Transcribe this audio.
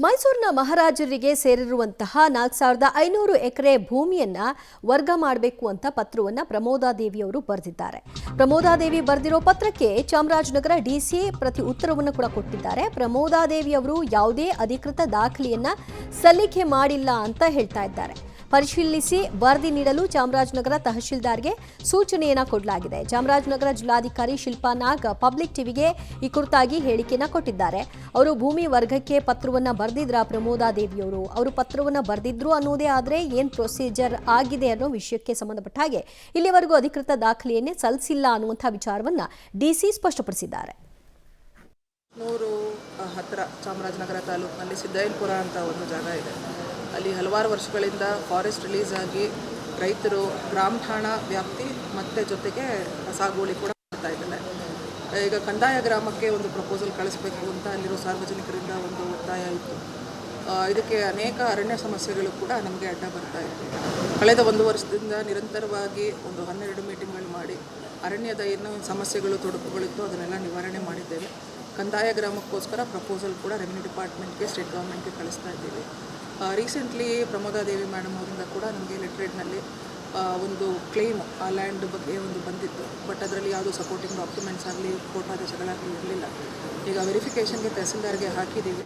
ಮೈಸೂರಿನ ಮಹಾರಾಜರಿಗೆ ಸೇರಿರುವಂತಹ 4500 ಎಕರೆ ಭೂಮಿಯನ್ನ ವರ್ಗ ಮಾಡಬೇಕು ಅಂತ ಪತ್ರವನ್ನು ಪ್ರಮೋದಾದೇವಿ ಅವರು ಬರೆದಿದ್ದಾರೆ. ಪ್ರಮೋದಾದೇವಿ ಬರೆದಿರೋ ಪತ್ರಕ್ಕೆ ಚಾಮರಾಜನಗರ ಡಿಸಿ ಪ್ರತಿ ಉತ್ತರವನ್ನು ಕೂಡ ಕೊಟ್ಟಿದ್ದಾರೆ. ಪ್ರಮೋದಾದೇವಿ ಅವರು ಯಾವುದೇ ಅಧಿಕೃತ ದಾಖಲೆಯನ್ನ ಸಲ್ಲಿಕೆ ಮಾಡಿಲ್ಲ ಅಂತ ಹೇಳ್ತಾ ಇದ್ದಾರೆ. ಪರಿಶೀಲಿಸಿ ವರದಿ ನೀಡಲು ಚಾಮರಾಜನಗರ ತಹಶೀಲ್ದಾರ್ಗೆ ಸೂಚನೆಯನ್ನ ಕೊಡಲಾಗಿದೆ. ಚಾಮರಾಜನಗರ ಜಿಲ್ಲಾಧಿಕಾರಿ ಶಿಲ್ಪಾ ನಾಗ್ ಪಬ್ಲಿಕ್ ಟಿವಿಗೆ ಈ ಕುರಿತಾಗಿ ಹೇಳಿಕೆಯನ್ನ ಕೊಟ್ಟಿದ್ದಾರೆ. ಅವರು ಭೂಮಿ ವರ್ಗಕ್ಕೆ ಪತ್ರವನ್ನ ಬರೆದಿದ್ರ ಪ್ರಮೋದಾದೇವಿ ಅವರು ಪತ್ರವನ್ನ ಬರೆದಿದ್ರು ಅನ್ನೋದೇ ಆದ್ರೆ ಏನ್ ಪ್ರೊಸೀಜರ್ ಆಗಿದೆ ಅನ್ನೋ ವಿಷಯಕ್ಕೆ ಸಂಬಂಧಪಟ್ಟ ಹಾಗೆ ಇಲ್ಲಿವರೆಗೂ ಅಧಿಕೃತ ದಾಖಲೆಯನ್ನೇ ಸಲ್ಲಿಸಿಲ್ಲ ಅನ್ನುವಂಥ ವಿಚಾರವನ್ನ ಡಿಸಿ ಸ್ಪಷ್ಟಪಡಿಸಿದ್ದಾರೆ. ಹತ್ತಿರ ಚಾಮರಾಜನಗರ ತಾಲೂಕಿನಲ್ಲಿ ಸಿದ್ದಯ್ಯನಪುರ ಅಂತ ಒಂದು ಜಾಗ ಇದೆ. ಅಲ್ಲಿ ಹಲವಾರು ವರ್ಷಗಳಿಂದ ಫಾರೆಸ್ಟ್ ರಿಲೀಸ್ ಆಗಿ ರೈತರು ಗ್ರಾಮ ಠಾಣಾ ವ್ಯಾಪ್ತಿ ಮತ್ತು ಜೊತೆಗೆ ಸಾಗುವಳಿ ಕೂಡ ಮಾಡ್ತಾ ಇದ್ದಾರೆ. ಈಗ ಕಂದಾಯ ಗ್ರಾಮಕ್ಕೆ ಒಂದು ಪ್ರಪೋಸಲ್ ಕಳಿಸ್ಬೇಕು ಅಂತ ಅಲ್ಲಿರೋ ಸಾರ್ವಜನಿಕರಿಂದ ಒಂದು ಒತ್ತಾಯ ಇತ್ತು. ಇದಕ್ಕೆ ಅನೇಕ ಅರಣ್ಯ ಸಮಸ್ಯೆಗಳು ಕೂಡ ನಮಗೆ ಅಡ್ಡ ಬರ್ತಾ ಇತ್ತು. ಕಳೆದ 1 ವರ್ಷದಿಂದ ನಿರಂತರವಾಗಿ ಒಂದು 12 ಮೀಟಿಂಗ್ಗಳು ಮಾಡಿ ಅರಣ್ಯದ ಏನು ಸಮಸ್ಯೆಗಳು ತೊಡಕುಗಳಿತ್ತು ಅದನ್ನೆಲ್ಲ ನಿವಾರಣೆ ಮಾಡಿದ್ದೇವೆ. ಕಂದಾಯ ಗ್ರಾಮಕ್ಕೋಸ್ಕರ ಪ್ರಪೋಸಲ್ ಕೂಡ ರೆವಿನ್ಯೂ ಡಿಪಾರ್ಟ್ಮೆಂಟ್ಗೆ ಸ್ಟೇಟ್ ಗೌರ್ಮೆಂಟ್ಗೆ ಕಳಿಸ್ತಾ ಇದ್ದೀವಿ. ರೀಸೆಂಟ್ಲಿ ಪ್ರಮೋದಾದೇವಿ ಮೇಡಮ್ ಅವರಿಂದ ಕೂಡ ನಮಗೆ ಲೆಟ್ರೇಡ್ನಲ್ಲಿ ಒಂದು ಕ್ಲೇಮ್ ಆ ಲ್ಯಾಂಡ್ ಬಗ್ಗೆ ಒಂದು ಬಂದಿತ್ತು. ಬಟ್ ಅದರಲ್ಲಿ ಯಾವುದೂ ಸಪೋರ್ಟಿಂಗ್ ಡಾಕ್ಯುಮೆಂಟ್ಸ್ ಆಗಲಿ ಕೋರ್ಟ್ ಆದೇಶಗಳಾಗಲಿ ಇರಲಿಲ್ಲ. ಈಗ ವೆರಿಫಿಕೇಷನ್ಗೆ ತಹಸೀಲ್ದಾರ್ಗೆ ಹಾಕಿದ್ದೀವಿ.